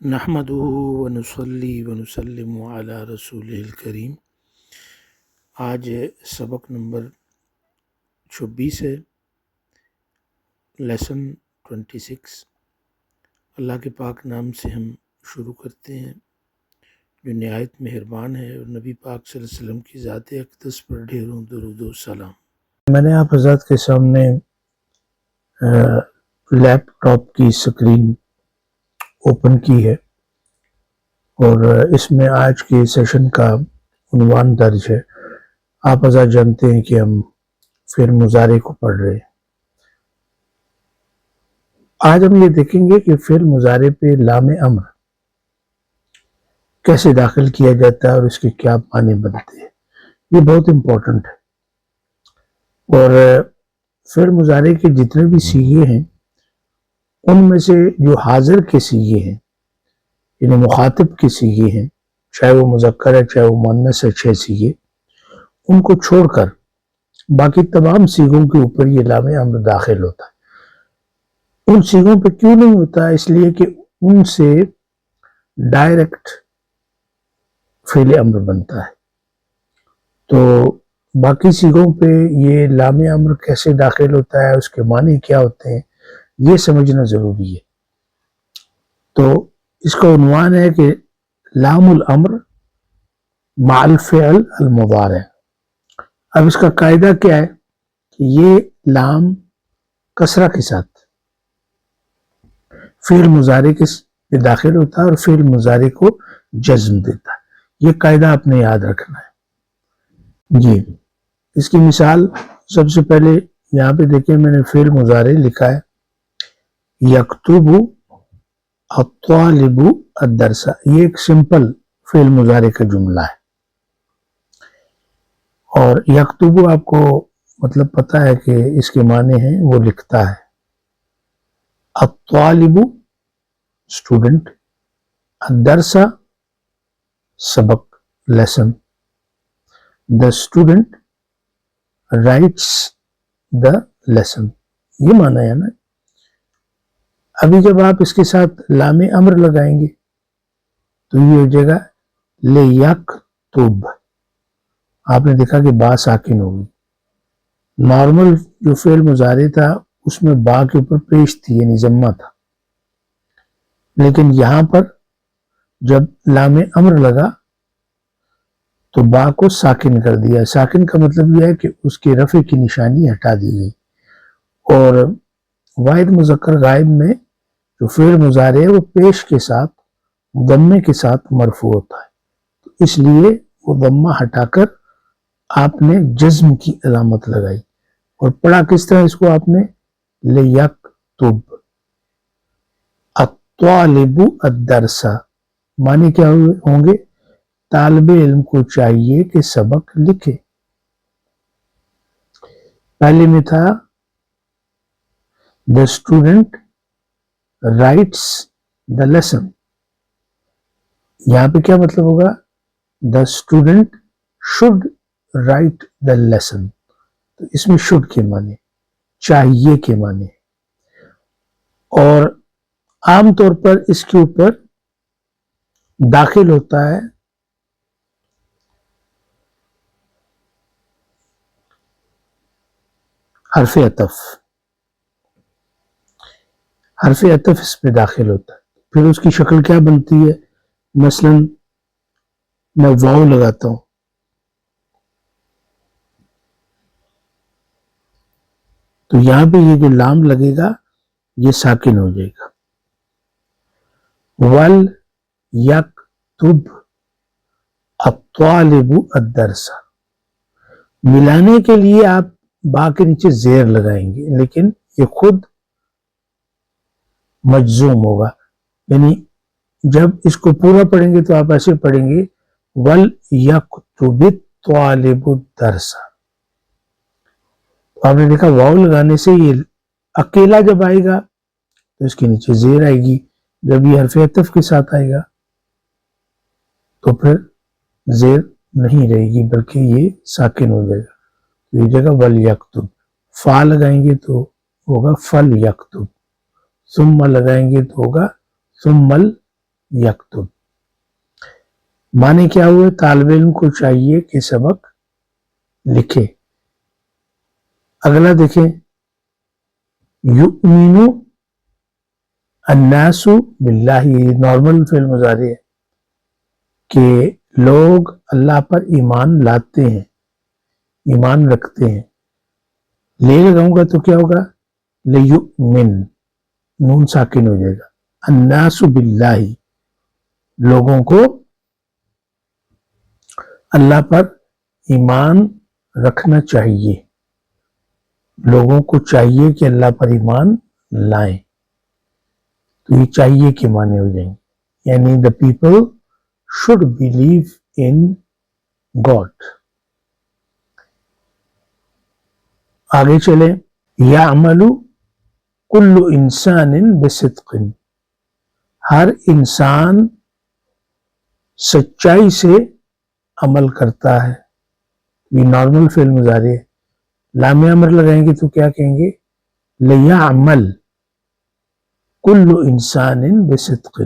نحمده ونصلي ونسلم على رسوله الکریم۔ آج سبق نمبر 26 ہے، لیسن 26۔ اللہ کے پاک نام سے ہم شروع کرتے ہیں جو نہایت مہربان ہے، اور نبی پاک صلی اللہ علیہ وسلم کی ذات اقدس پر ڈھیروں درود و سلام۔ میں نے آپ حضرات کے سامنے لیپ ٹاپ کی سکرین اوپن کی ہے، اور اس میں آج کے سیشن کا عنوان درج ہے۔ آپ حضرات جانتے ہیں کہ ہم فعل مضارع کو پڑھ رہے ہیں۔ آج ہم یہ دیکھیں گے کہ فعل مضارع پہ لام امر کیسے داخل کیا جاتا ہے اور اس کے کیا معنی بنتے ہیں۔ یہ بہت امپورٹنٹ ہے، اور فعل مضارع کے جتنے بھی صیغے ہیں ان میں سے جو حاضر کے صیغے ہیں، یعنی مخاطب کے صیغے ہیں، چاہے وہ مذکر ہے چاہے وہ مؤنث ہے، 6 صیغے، ان کو چھوڑ کر باقی تمام صیغوں کے اوپر یہ لام امر داخل ہوتا ہے۔ ان صیغوں پہ کیوں نہیں ہوتا؟ اس لیے کہ ان سے ڈائریکٹ فعل امر بنتا ہے، تو باقی صیغوں پہ یہ لام امر کیسے داخل ہوتا ہے، اس کے معنی کیا ہوتے ہیں، یہ سمجھنا ضروری ہے۔ تو اس کا عنوان ہے کہ لام الامر مع الفعل المضارع۔ اب اس کا قاعدہ کیا ہے کہ یہ لام کسرہ کے ساتھ فعل مضارع کے داخل ہوتا ہے اور فعل مضارع کو جزم دیتا ہے۔ یہ قاعدہ آپ نے یاد رکھنا ہے۔ جی، اس کی مثال سب سے پہلے یہاں پہ دیکھیں، میں نے فعل مضارع لکھا ہے یکتب الطالب الدرس۔ یہ ایک سمپل فعل مضارع کا جملہ ہے، اور یکتب آپ کو مطلب پتہ ہے کہ اس کے معنی ہیں وہ لکھتا ہے، الطالب اسٹوڈنٹ، الدرس سبق lesson, the student writes the lesson۔ یہ معنی ہے نا۔ ابھی جب آپ اس کے ساتھ لام امر لگائیں گے تو یہ ہو جائے گا لیکتب۔ آپ نے دیکھا کہ با ساکن ہوگی۔ نارمل جو فعل مضارع تھا اس میں با کے اوپر پیش تھی، یعنی ضمہ تھا، لیکن یہاں پر جب لام امر لگا تو با کو ساکن کر دیا۔ ساکن کا مطلب یہ ہے کہ اس کے رفع کی نشانی ہٹا دی گئی، اور واحد مذکر غائب میں جو فعل مضارع ہے وہ پیش کے ساتھ ضمے کے ساتھ مرفوع ہوتا ہے، تو اس لیے وہ ضمہ ہٹا کر آپ نے جزم کی علامت لگائی، اور پڑھا کس طرح اس کو آپ نے؟ لیکتب الطالب الدرس۔ معنی کیا ہوں گے؟ طالب علم کو چاہیے کہ سبق لکھے۔ پہلے میں تھا the student writes the lesson، یہاں پہ کیا مطلب ہوگا؟ the student should write the lesson۔ تو اس میں should کے معنی، چاہیے کے معنی، اور عام طور پر اس کے اوپر داخل ہوتا ہے حرف عطف۔ حرف عطف اس پہ داخل ہوتا ہے، پھر اس کی شکل کیا بنتی ہے؟ مثلا میں واو لگاتا ہوں تو یہاں پہ یہ جو لام لگے گا یہ ساکن ہو جائے گا۔ ول یکتب الطالب الدرس، ملانے کے لیے آپ با کے نیچے زیر لگائیں گے، لیکن یہ خود مجزوم ہوگا، یعنی جب اس کو پورا پڑھیں گے تو آپ ایسے پڑھیں گے ول یکتب الطالب الدرس۔ آپ نے دیکھا واو لگانے سے یہ اکیلا جب آئے گا تو اس کے نیچے زیر آئے گی، جب یہ حرف عطف کے ساتھ آئے گا تو پھر زیر نہیں رہے گی بلکہ یہ ساکن ہو جائے گا، یہ جگہ ول یکتب۔ فا لگائیں گے تو ہوگا فل یکتب، ثم لگائیں گے تو ہوگا ثم یکتب. معنی کیا ہوئے؟ طالب علم کو چاہیے کہ سبق لکھے. اگلا دیکھیں، یؤمن الناس باللہ، نارمل فعل مضارع ہے کہ لوگ اللہ پر ایمان لاتے ہیں، ایمان رکھتے ہیں. لے لگاؤں گا تو کیا ہوگا؟ لیؤمن، نون ساکن ہو جائے گا. الناس باللہ، لوگوں کو اللہ پر ایمان رکھنا چاہیے، لوگوں کو چاہیے کہ اللہ پر ایمان لائیں. تو یہ چاہیے کے معنی ہو جائیں گے، یعنی the people should believe in God. آگے چلیں، یعمل کل انسان بصدق، ہر انسان سچائی سے عمل کرتا ہے. یہ نارمل فعل مضارع ہے. لام امر لگائیں گے تو کیا کہیں گے؟ لیعمل کل انسان بصدق،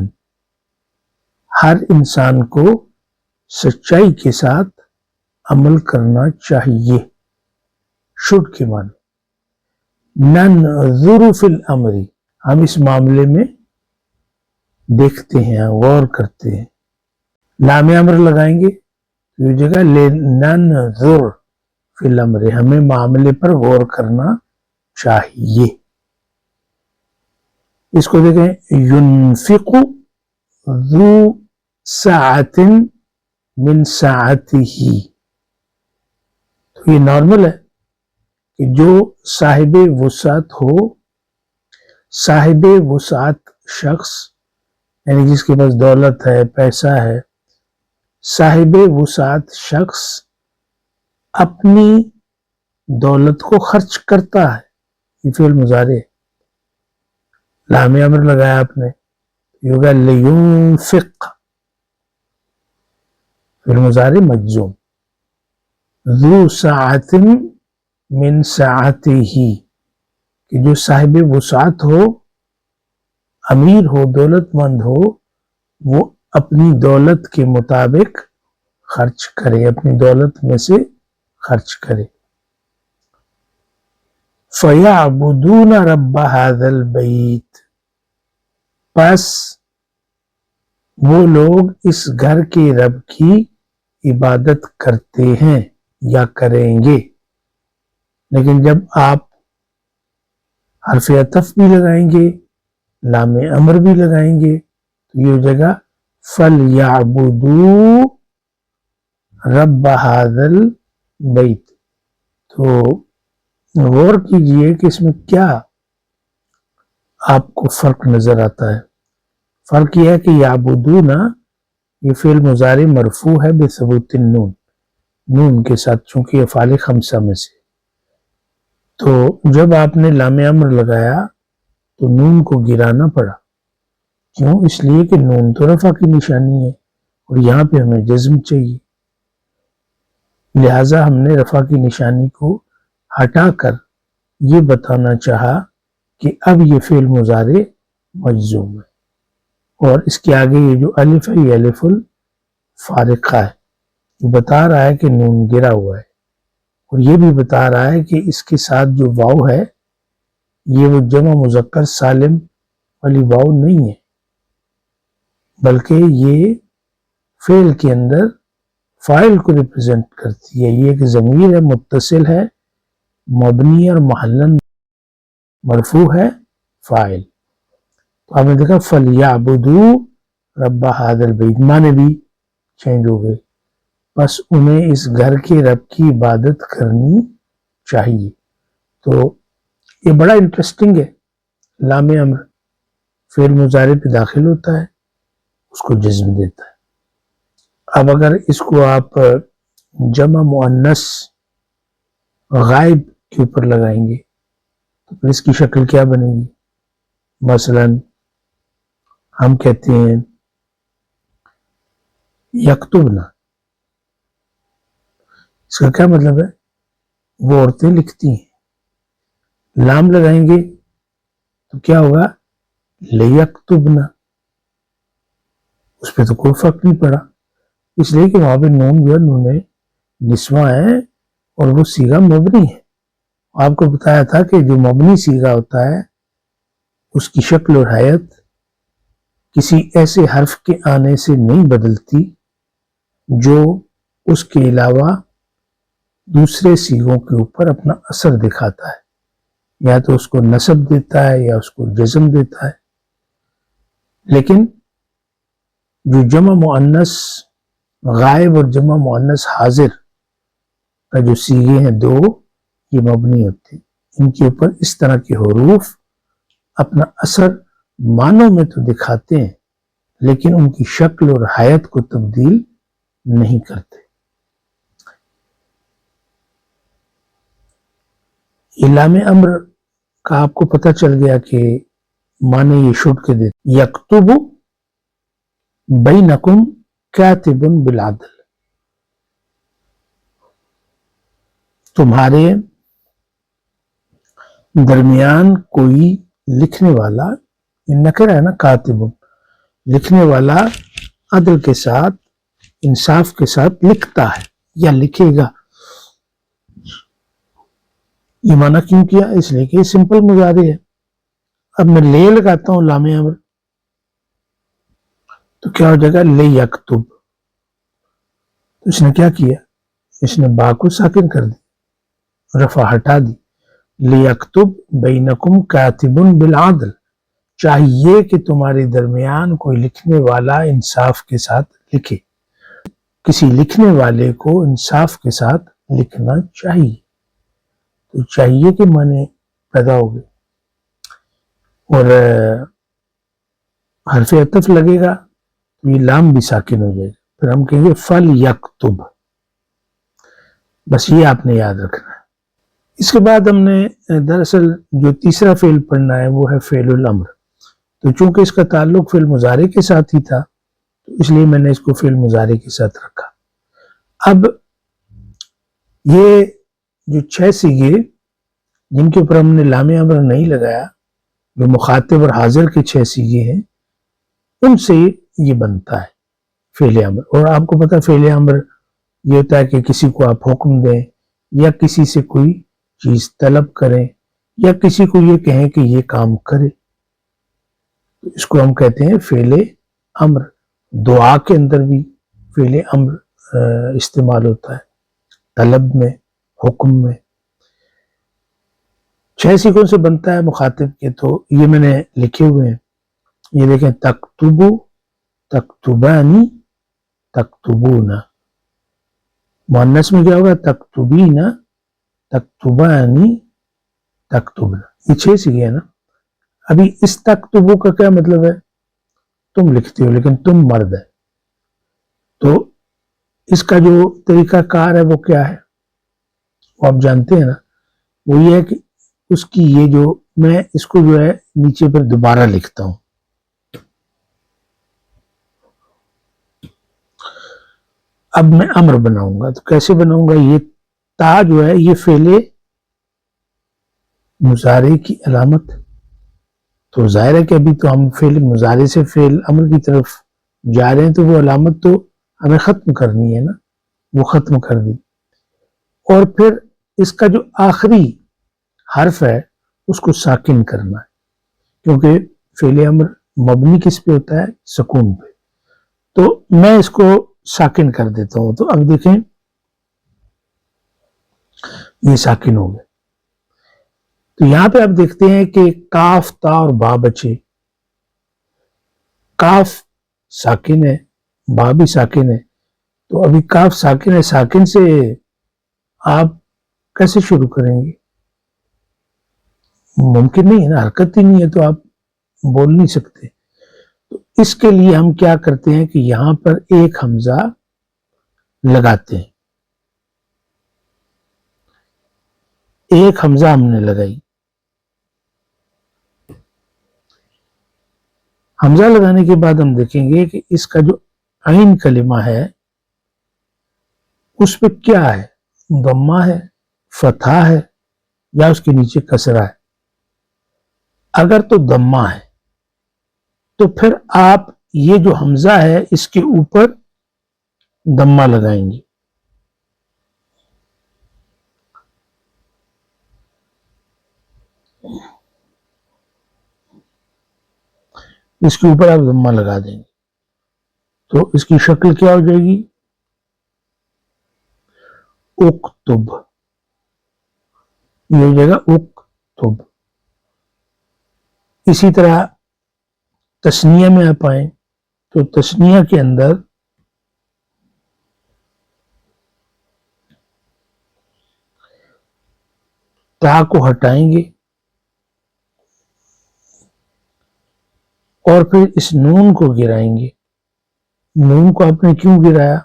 ہر انسان کو سچائی کے ساتھ عمل کرنا چاہیے. شوڈ کے معنی، ننظر فی الامر، ہم اس معاملے میں دیکھتے ہیں، غور کرتے ہیں. لام امر لگائیں گے تو یہ جگہ ننظر فی الامر، ہمیں معاملے پر غور کرنا چاہیے. اس کو دیکھیں، ينفق ذو ساعت من ساعتہ، تو یہ نارمل ہے کہ جو صاحب وسعت ہو، صاحب وسعت شخص یعنی جس کے پاس دولت ہے، پیسہ ہے، صاحب وسعت شخص اپنی دولت کو خرچ کرتا ہے. یہ فعل مضارع ہے. لام امر لگایا آپ نے، یہ ہوگا لینفق، فعل مضارع مجزوم. ذو ساعت من ساعتہ، کہ جو صاحب وسعت ہو، امیر ہو، دولت مند ہو، وہ اپنی دولت کے مطابق خرچ کرے، اپنی دولت میں سے خرچ کرے. فَيَعْبُدُونَ رَبَّ هَذَا الْبَيْتِ، پس وہ لوگ اس گھر کے رب کی عبادت کرتے ہیں یا کریں گے. لیکن جب آپ حرف عطف بھی لگائیں گے، لام امر بھی لگائیں گے تو یہ جگہ فَلْيَعْبُدُوا رَبَّ هَذَا الْبَيْتِ. تو غور کیجئے کہ اس میں کیا آپ کو فرق نظر آتا ہے. فرق یہ ہے کہ یعبدون، یہ فعل مضارع مرفوع ہے بثبوت النون، نون کے ساتھ، چونکہ افعال خمسہ میں سے. تو جب آپ نے لام امر لگایا تو نون کو گرانا پڑا. کیوں؟ اس لیے کہ نون تو رفع کی نشانی ہے اور یہاں پہ ہمیں جزم چاہیے، لہٰذا ہم نے رفع کی نشانی کو ہٹا کر یہ بتانا چاہا کہ اب یہ فعل مضارع مجزوم ہے. اور اس کے آگے یہ جو الف ہے، یہ الف الفارقہ ہے، یہ بتا رہا ہے کہ نون گرا ہوا ہے، اور یہ بھی بتا رہا ہے کہ اس کے ساتھ جو واو ہے یہ وہ جمع مذکر سالم والی واو نہیں ہے، بلکہ یہ فعل کے اندر فاعل کو ریپرزینٹ کرتی ہے. یہ ایک ضمیر ہے، متصل ہے، مبنی اور محلن مرفوع ہے، فاعل. تو آپ نے دیکھا فَلْيَعْبُدُوا رَبَّ هَذَا الْبَيْتِ، معنی بھی چینج ہو گئے، بس انہیں اس گھر کے رب کی عبادت کرنی چاہیے. تو یہ بڑا انٹرسٹنگ ہے. لام امر فعل مضارع پہ داخل ہوتا ہے، اس کو جزم دیتا ہے. اب اگر اس کو آپ جمع مؤنث غائب کے اوپر لگائیں گے تو پھر اس کی شکل کیا بنے گی؟ مثلا ہم کہتے ہیں یکتبنا، اس کا کیا مطلب ہے؟ وہ عورتیں لکھتی ہیں. لام لگائیں گے تو کیا ہوگا؟ لیکتبنا. اس پہ تو کوئی فرق نہیں پڑا، اس لیے کہ وہاں پہ نون جو ہے نون نسواں ہے اور وہ سیغہ مبنی ہے. آپ کو بتایا تھا کہ جو مبنی سیغہ ہوتا ہے اس کی شکل اور حیت کسی ایسے حرف کے آنے سے نہیں بدلتی جو اس کے علاوہ دوسرے سیغوں کے اوپر اپنا اثر دکھاتا ہے، یا تو اس کو نصب دیتا ہے یا اس کو جزم دیتا ہے. لیکن جو جمع مؤنث غائب اور جمع مؤنث حاضر کا جو سیغے ہیں دو، یہ مبنی ہوتے ہیں. ان کے اوپر اس طرح کے حروف اپنا اثر معنوں میں تو دکھاتے ہیں لیکن ان کی شکل اور حیت کو تبدیل نہیں کرتے. لام امر کا آپ کو پتہ چل گیا کہ معنی یہ شٹ کے دیتے. یکتب بینکم کاتب بالعدل، تمہارے درمیان کوئی لکھنے والا، نکرہ ہے نا کاتب، لکھنے والا عدل کے ساتھ انصاف کے ساتھ لکھتا ہے یا لکھے گا. یہ معنی کیوں کیا؟ اس لیے کہ یہ سمپل مضارع ہے. اب میں لے لگاتا ہوں لام امر تو کیا ہو جائے گا؟ لے یکتب. اس نے کیا کیا؟ اس نے با کو ساکن کر دی، رفع ہٹا دی. لیکتب بینکم کاتب بالعدل، چاہیے کہ تمہارے درمیان کوئی لکھنے والا انصاف کے ساتھ لکھے. کسی لکھنے والے کو انصاف کے ساتھ لکھنا چاہیے. تو چاہیے کہ معنی پیدا ہو گئے اور حرف عطف لگے گا تو یہ لام بھی ساکن ہو جائے گا. پھر ہم کہیں گے فل یکتب. بس یہ آپ نے یاد رکھنا ہے. اس کے بعد ہم نے دراصل جو تیسرا فعل پڑھنا ہے وہ ہے فعل الامر. تو چونکہ اس کا تعلق فعل مضارع کے ساتھ ہی تھا تو اس لیے میں نے اس کو فعل مضارع کے ساتھ رکھا. اب یہ جو 6 صیغے جن کے اوپر ہم نے لام امر نہیں لگایا، جو مخاطب اور حاضر کے 6 صیغے ہیں، ان سے یہ بنتا ہے فعل امر. اور آپ کو پتا فعل امر یہ ہوتا ہے کہ کسی کو آپ حکم دیں یا کسی سے کوئی چیز طلب کریں یا کسی کو یہ کہیں کہ یہ کام کرے، اس کو ہم کہتے ہیں فعل امر. دعا کے اندر بھی فعل امر استعمال ہوتا ہے، طلب میں، حکم میں. 6 صیغوں سے بنتا ہے مخاطب کے. تو یہ میں نے لکھے ہوئے ہیں، یہ دیکھیں: تکتبو، تکتبانی، تکتبون. مؤنث میں کیا ہوگا؟ تکتبین، تکتبانی، تکتبن. یہ 6 صیغے ہیں نا. ابھی اس تکتبو کا کیا مطلب ہے؟ تم لکھتے ہو لیکن تم مرد ہے. تو اس کا جو طریقہ کار ہے وہ کیا ہے؟ وہ آپ جانتے ہیں نا. وہ یہ ہے کہ اس کی یہ جو میں اس کو جو ہے نیچے پر دوبارہ لکھتا ہوں. اب میں امر بناؤں گا تو کیسے بناؤں گا؟ یہ تا جو ہے یہ فعل مضارع کی علامت. تو ظاہر ہے کہ ابھی تو ہم فعل مضارع سے فعل امر کی طرف جا رہے ہیں تو وہ علامت تو ہمیں ختم کرنی ہے نا، وہ ختم کر دی. اور پھر اس کا جو آخری حرف ہے اس کو ساکن کرنا ہے، کیونکہ فعل امر مبنی کس پہ ہوتا ہے؟ سکون پہ. تو میں اس کو ساکن کر دیتا ہوں. تو اب دیکھیں یہ ساکن ہو گئے. تو یہاں پہ آپ دیکھتے ہیں کہ کاف، تا اور با بچے. کاف ساکن ہے، با بھی ساکن ہے. تو ابھی کاف ساکن ہے، ساکن سے آپ کیسے شروع کریں گے؟ ممکن نہیں ہے نا، حرکت ہی نہیں ہے تو آپ بول نہیں سکتے. تو اس کے لیے ہم کیا کرتے ہیں کہ یہاں پر ایک حمزہ لگاتے ہیں. ایک حمزہ ہم نے لگائی. حمزہ لگانے کے بعد ہم دیکھیں گے کہ اس کا جو عین کلمہ ہے اس پہ کیا ہے؟ ضمہ ہے، فتحہ ہے یا اس کے نیچے کسرہ ہے. اگر تو ضمہ ہے تو پھر آپ یہ جو حمزہ ہے اس کے اوپر دمہ لگائیں گے. اس کے اوپر آپ دمہ لگا دیں گے تو اس کی شکل کیا ہو جائے گی؟ اکتب. یہ ہو جائے گا اکتب. اسی طرح تثنیہ میں آپ آئیں تو تثنیہ کے اندر تا کو ہٹائیں گے اور پھر اس نون کو گرائیں گے. نون کو آپ نے کیوں گرایا؟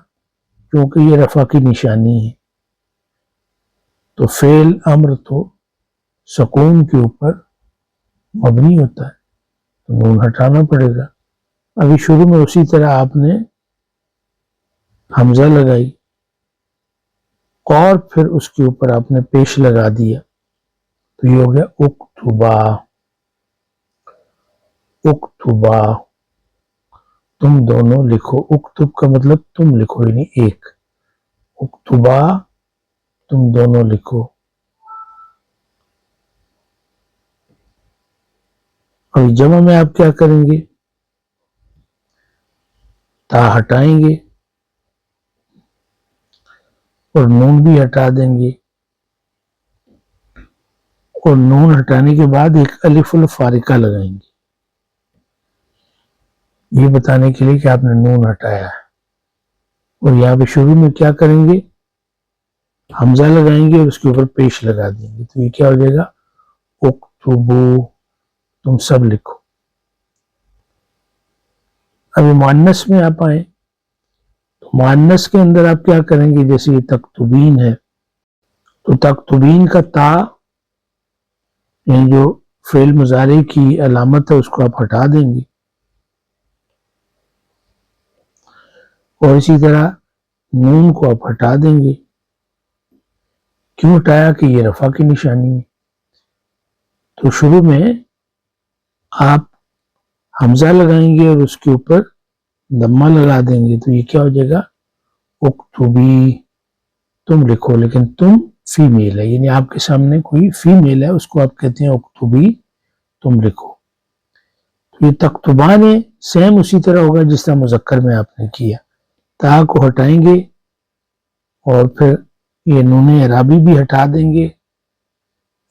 کیونکہ یہ رفع کی نشانی ہے. تو فعل امر تو سکون کے اوپر مبنی ہوتا ہے تو نون ہٹانا پڑے گا. ابھی شروع میں اسی طرح آپ نے حمزہ لگائی اور پھر اس کے اوپر آپ نے پیش لگا دیا تو یہ ہو گیا اکتبا. اکتبا تم دونوں لکھو. اکتب کا مطلب تم لکھو یعنی ایک. اکتبا تم دونوں لکھو. اور جمع میں آپ کیا کریں گے؟ تا ہٹائیں گے اور نون بھی ہٹا دیں گے اور نون ہٹانے کے بعد ایک الف الفارقہ لگائیں گے یہ بتانے کے لیے کہ آپ نے نون ہٹایا ہے. اور یہاں پہ شروع میں کیا کریں گے؟ حمزہ لگائیں گے اور اس کے اوپر پیش لگا دیں گے تو یہ کیا ہو جائے گا؟ اکتبو تم سب لکھو. ابھی مؤنث میں آپ آئیں تو مؤنث کے اندر آپ کیا کریں گے؟ جیسے یہ تکتبین ہے تو تکتبین کا تا یعنی جو فعل مضارع کی علامت ہے اس کو آپ ہٹا دیں گے اور اسی طرح نون کو آپ ہٹا دیں گے. کیوں ہٹایا؟ کہ یہ رفع کی نشانی ہے. تو شروع میں آپ حمزہ لگائیں گے اور اس کے اوپر دمہ لگا دیں گے تو یہ کیا ہو جائے گا؟ اکتبی تم لکھو. لیکن تم فیمیل ہے یعنی آپ کے سامنے کوئی فیمیل ہے اس کو آپ کہتے ہیں اکتبی تم لکھو. تو یہ تکتبان سیم اسی طرح ہوگا جس طرح مذکر میں آپ نے کیا. تا کو ہٹائیں گے اور پھر یہ نون اعرابی بھی ہٹا دیں گے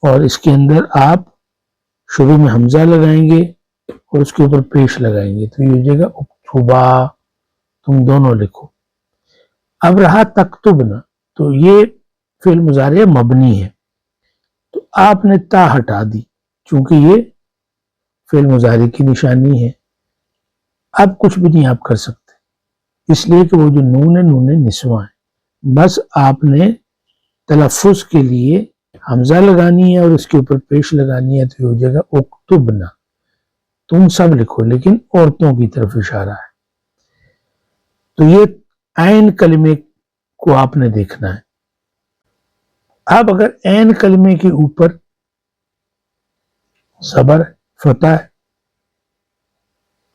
اور اس کے اندر آپ شروع میں حمزہ لگائیں گے اور اس کے اوپر پیش لگائیں گے تو یہ ہو جائے گا اکتبا تم دونوں لکھو. اب رہا تکتبنا تو یہ فعل مضارع مبنی ہے تو آپ نے تا ہٹا دی چونکہ یہ فعل مضارع کی نشانی ہے. اب کچھ بھی نہیں آپ کر سکتے اس لیے کہ وہ جو نون ہے نون نسواں ہے. بس آپ نے تلفظ کے لیے حمزہ لگانی ہے اور اس کے اوپر پیش لگانی ہے تو یہ ہو جائے گا اکتبنا تم سب لکھو. لیکن عورتوں کی طرف اشارہ ہے تو یہ عین کلمے کو آپ نے دیکھنا ہے. اب اگر عین کلمے کے اوپر زبر فتح ہے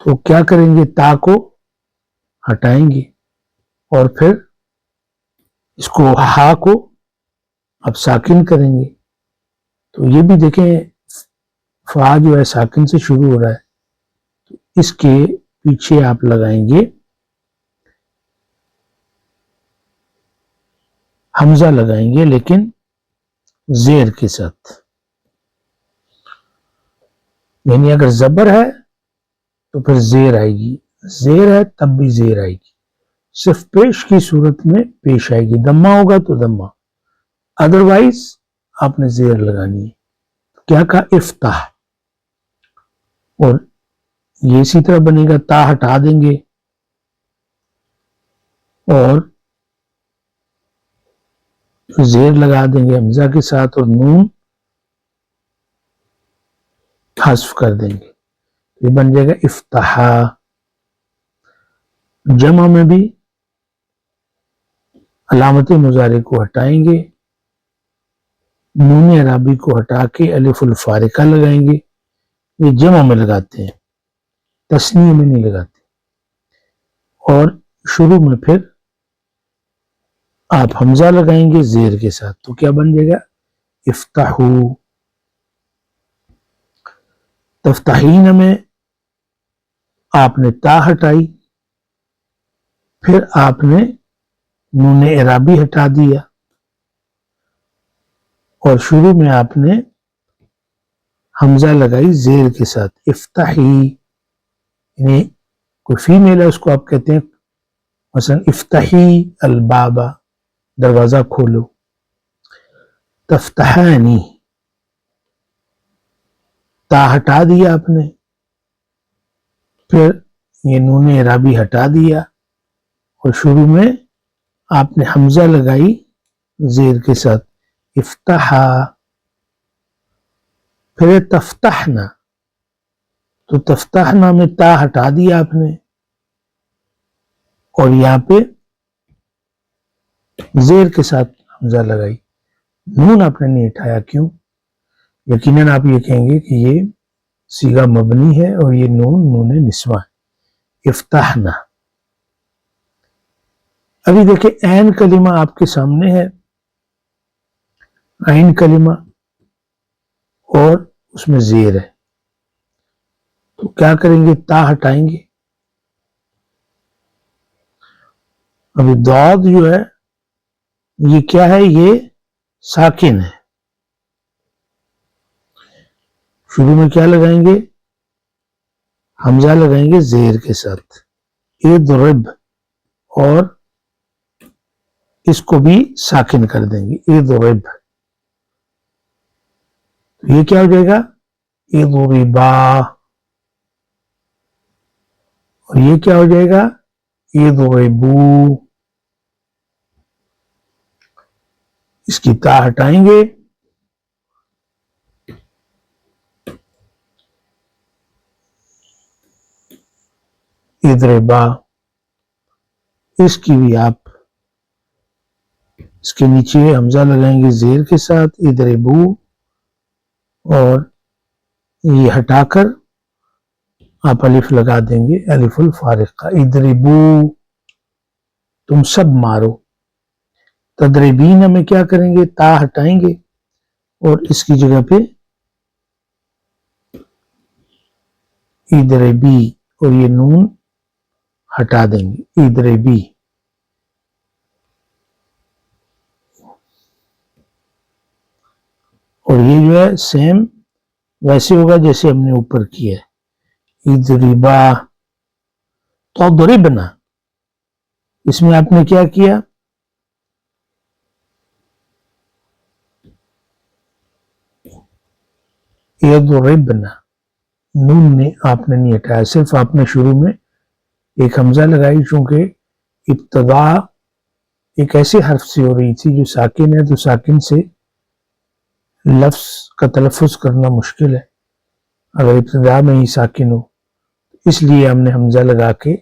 تو کیا کریں گے؟ تا کو ہٹائیں گے اور پھر اس کو ہا کو اب ساکن کریں گے تو یہ بھی دیکھیں فا جو ہے ساکن سے شروع ہو رہا ہے تو اس کے پیچھے آپ لگائیں گے حمزہ لگائیں گے لیکن زیر کے ساتھ. یعنی اگر زبر ہے تو پھر زیر آئے گی. زیر ہے تب بھی زیر آئے گی. صرف پیش کی صورت میں پیش آئے گی. دمہ ہوگا تو دمہ ادروائز آپ نے زیر لگانی ہے. کیا کہا؟ افتح. اور یہ اسی طرح بنے گا تا ہٹا دیں گے اور زیر لگا دیں گے حمزہ کے ساتھ اور نون حذف کر دیں گے یہ بن جائے گا افتحا. جمع میں بھی علامت مضارع کو ہٹائیں گے نون اعرابی کو ہٹا کے الف الفارقہ لگائیں گے. یہ جمع میں لگاتے ہیں تثنیہ میں نہیں لگاتے. اور شروع میں پھر آپ حمزہ لگائیں گے زیر کے ساتھ، تو کیا بن جائے گا؟ افتحو۔ تفتحین میں آپ نے تا ہٹائی، پھر آپ نے نون اعرابی ہٹا دیا، اور شروع میں آپ نے حمزہ لگائی زیر کے ساتھ، افتحی۔ یعنی کوئی فیمیل ہے اس کو آپ کہتے ہیں مثلا افتحی البابا، دروازہ کھولو۔ تفتحانی، تا ہٹا دیا آپ نے، پھر یہ نون اعرابی ہٹا دیا، اور شروع میں آپ نے حمزہ لگائی زیر کے ساتھ، افتحا۔ پھر تفتحنا، تو تفتحنا میں تا ہٹا دیا آپ نے، اور یہاں پہ زیر کے ساتھ حمزہ لگائی، نون آپ نے نہیں اٹھایا، کیوں؟ یقیناً آپ یہ کہیں گے کہ یہ صیغہ مبنی ہے اور یہ نون نسوہ ہے، افتحنا۔ ابھی دیکھیں عین کلمہ آپ کے سامنے ہے، عین کلمہ، اور اس میں زیر ہے، تو کیا کریں گے؟ تا ہٹائیں گے۔ ابھی ضاد جو ہے یہ کیا ہے؟ یہ ساکن ہے، شروع میں کیا لگائیں گے؟ حمزہ لگائیں گے زیر کے ساتھ، اضرب، اور اس کو بھی ساکن کر دیں گے، اضرب۔ یہ کیا ہو جائے گا؟ اضربا، اور یہ کیا ہو جائے گا؟ اضربو۔ اس کی تا ہٹائیں گے، اضربا۔ اس کی بھی آپ اس کے نیچے حمزہ لگائیں گے زیر کے ساتھ، اضربو، اور یہ ہٹا کر آپ الف لگا دیں گے، الف الفارقہ، اضربو، تم سب مارو۔ تضربین میں کیا کریں گے؟ تا ہٹائیں گے، اور اس کی جگہ پہ اضربی، اور یہ نون ہٹا دیں گے، اضربی۔ اور یہ جو ہے سیم ویسے ہوگا جیسے ہم نے اوپر کیا ہے، اضربا۔ تضربنا، اس میں آپ نے کیا کیا؟ یضربنا، نون نے آپ نے نہیں ہٹایا، صرف آپ نے شروع میں ایک حمزہ لگائی، چونکہ ابتدا ایک ایسے حرف سے ہو رہی تھی جو ساکن ہے، تو ساکن سے لفظ کا تلفظ کرنا مشکل ہے اگر ابتدا میں ہی ساکن ہو، اس لیے ہم نے حمزہ لگا کے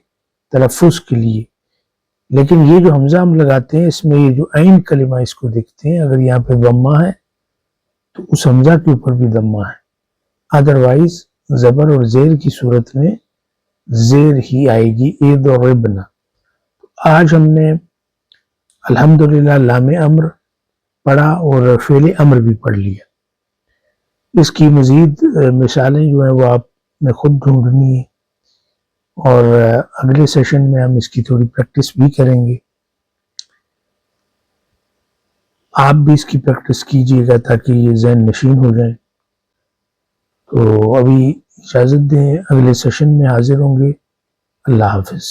تلفظ کے لیے۔ لیکن یہ جو حمزہ ہم لگاتے ہیں اس میں یہ جو عین کلمہ اس کو دیکھتے ہیں، اگر یہاں پہ ضمہ ہے تو اس حمزہ کے اوپر بھی ضمہ ہے، ادروائز زبر اور زیر کی صورت میں زیر ہی آئے گی، اضربنا۔ آج ہم نے الحمدللہ لام امر پڑھا اور فعل امر بھی پڑھ لیا، اس کی مزید مثالیں جو ہیں وہ آپ نے خود ڈھونڈنی ہے، اور اگلے سیشن میں ہم اس کی تھوڑی پریکٹس بھی کریں گے، آپ بھی اس کی پریکٹس کیجئے گا تاکہ یہ ذہن نشین ہو جائیں۔ تو ابھی اجازت دیں، اگلے سیشن میں حاضر ہوں گے۔ اللہ حافظ۔